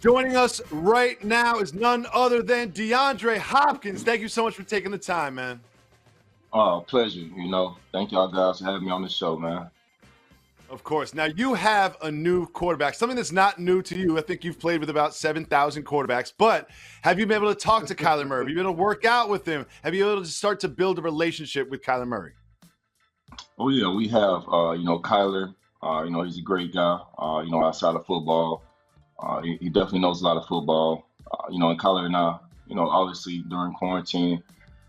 Joining us right now is none other than DeAndre Hopkins. Thank you so much for taking the time, man. Pleasure. Thank y'all guys for having me on the show, man. Of course. Now, you have a new quarterback, something that's not new to you. I think you've played with about 7,000 quarterbacks, but have you been able to talk to Kyler Murray? Have you been able to work out with him? Have you been able to start to build a relationship with Kyler Murray? Oh, yeah, we have, Kyler. He's a great guy, outside of football. He definitely knows a lot of football. And Kyler and I, obviously during quarantine,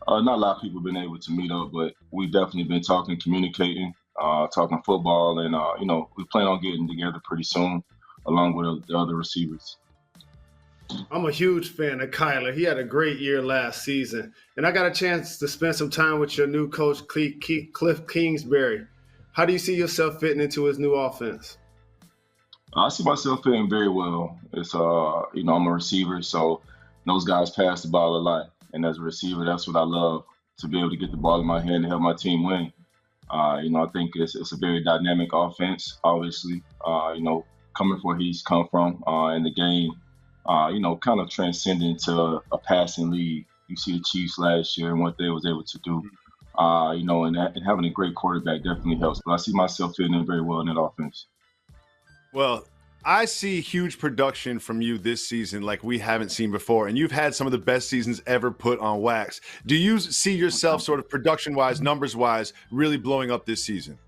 not a lot of people have been able to meet up, but we've definitely been talking, communicating, talking football, and, we plan on getting together pretty soon, along with the other receivers. I'm a huge fan of Kyler. He had a great year last season. And I got a chance to spend some time with your new coach, Kliff Kingsbury. How do you see yourself fitting into his new offense? I see myself fitting very well. It's, I'm a receiver, so those guys pass the ball a lot. And as a receiver, that's what I love, to be able to get the ball in my hand and help my team win. I think it's a very dynamic offense, obviously, coming from where he's come from in the game, kind of transcending to a passing league. You see the Chiefs last year and what they was able to do, and having a great quarterback definitely helps. But I see myself fitting in very well in that offense. Well, I see huge production from you this season like we haven't seen before, and you've had some of the best seasons ever put on wax. Do you see yourself sort of production-wise, numbers-wise, really blowing up this season?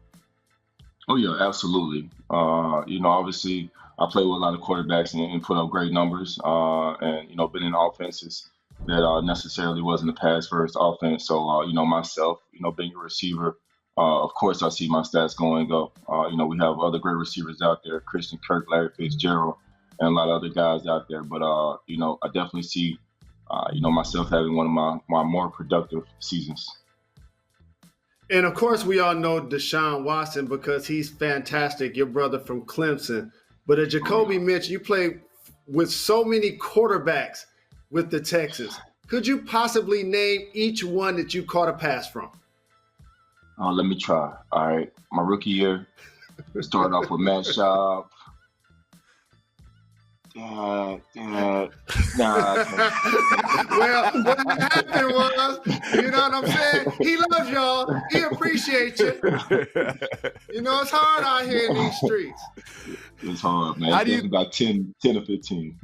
Oh, yeah, absolutely. Obviously, I play with a lot of quarterbacks and put up great numbers, and, been in offenses that necessarily wasn't a pass-first offense. So, myself, being a receiver, of course, I see my stats going up. We have other great receivers out there, Christian Kirk, Larry Fitzgerald, and a lot of other guys out there. But, I definitely see, myself having one of my more productive seasons. And, of course, we all know Deshaun Watson because he's fantastic, your brother from Clemson. But at Jacoby Mitch, you played with so many quarterbacks with the Texans. Could you possibly name each one that you caught a pass from? Let me try. All right. My rookie year, started off with Matt Schaub. Well, what happened was, you know what I'm saying? He loves y'all. He appreciates you. It's hard out here in these streets. It's hard, man. It's about 10 or 15.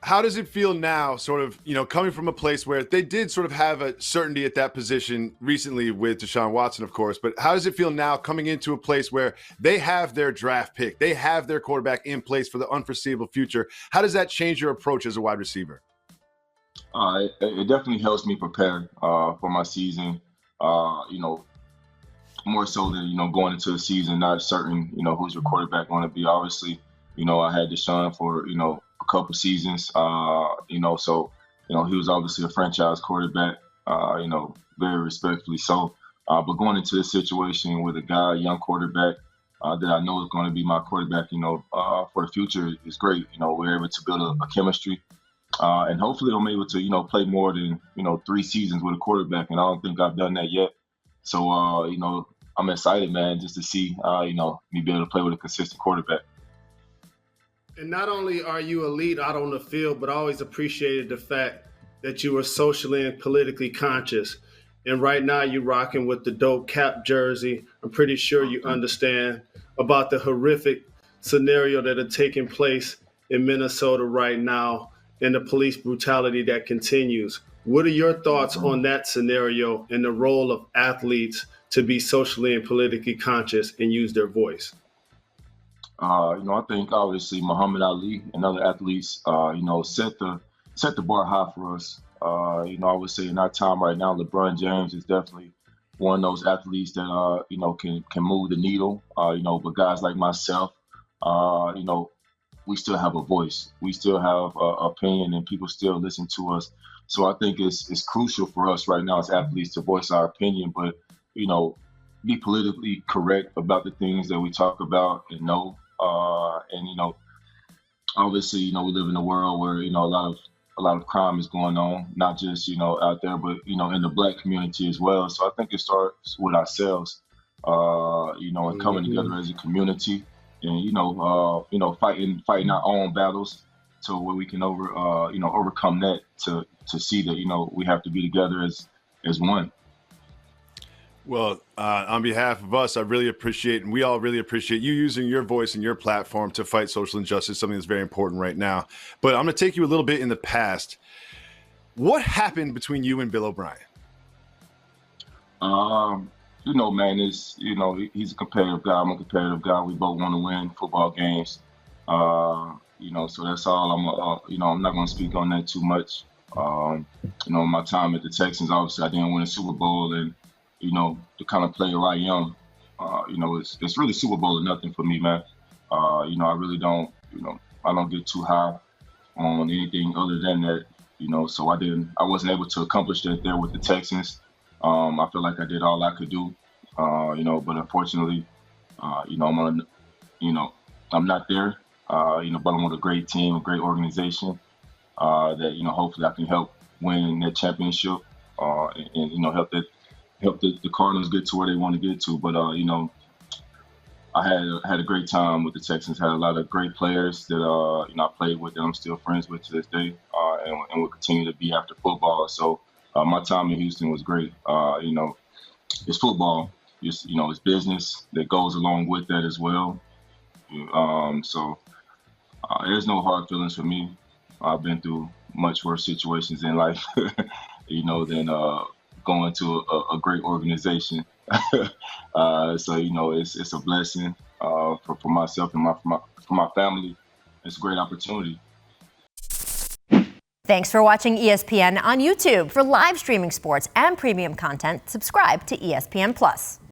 How does it feel now, sort of, coming from a place where they did sort of have a certainty at that position recently with Deshaun Watson, of course, but how does it feel now coming into a place where they have their draft pick, they have their quarterback in place for the unforeseeable future? How does that change your approach as a wide receiver? It definitely helps me prepare for my season, more so than, going into the season, not certain, who's your quarterback going to be. Obviously, I had Deshaun for, a couple seasons, so he was obviously a franchise quarterback, very respectfully so. But going into this situation with a young quarterback that I know is going to be my quarterback, for the future is great. We're able to build a chemistry, and hopefully I'm able to, play more than, 3 seasons with a quarterback, and I don't think I've done that yet. So, I'm excited, man, just to see, me be able to play with a consistent quarterback. And not only are you elite out on the field, but I always appreciated the fact that you were socially and politically conscious. And right now you're rocking with the dope cap jersey. I'm pretty sure you understand about the horrific scenario that are taking place in Minnesota right now and the police brutality that continues. What are your thoughts on that scenario and the role of athletes to be socially and politically conscious and use their voice? I think obviously Muhammad Ali and other athletes, set the bar high for us. I would say in our time right now, LeBron James is definitely one of those athletes that, can move the needle. But guys like myself, we still have a voice. We still have an opinion, and people still listen to us. So I think it's crucial for us right now as athletes to voice our opinion, but, be politically correct about the things that we talk about and know. Obviously, we live in a world where, a lot of crime is going on, not just, out there, but, in the Black community as well. So I think it starts with ourselves, and coming together as a community and, fighting our own battles to where we can overcome that to see that, we have to be together as one. Well, on behalf of us, I really appreciate, and we all really appreciate you using your voice and your platform to fight social injustice, something that's very important right now. But I'm going to take you a little bit in the past. What happened between you and Bill O'Brien? Man, he's a competitive guy. I'm a competitive guy. We both want to win football games. So that's all. I'm not going to speak on that too much. My time at the Texans, obviously I didn't win a Super Bowl, and the kind of player I am, it's really Super Bowl or nothing for me, man. I really don't, I don't get too high on anything other than that, so I wasn't able to accomplish that there with the Texans. I feel like I did all I could do, but unfortunately, I'm not there, but I'm with a great team, a great organization, that, hopefully I can help win that championship, and help the Cardinals get to where they want to get to. But, I had a great time with the Texans, had a lot of great players that, I played with that I'm still friends with to this day, and will continue to be after football. So my time in Houston was great. It's football. It's business that goes along with that as well. So there's no hard feelings for me. I've been through much worse situations in life, than going to a great organization. So it's a blessing for myself and for my family. It's a great opportunity. Thanks for watching ESPN on YouTube. For live streaming sports and premium content, subscribe to ESPN+.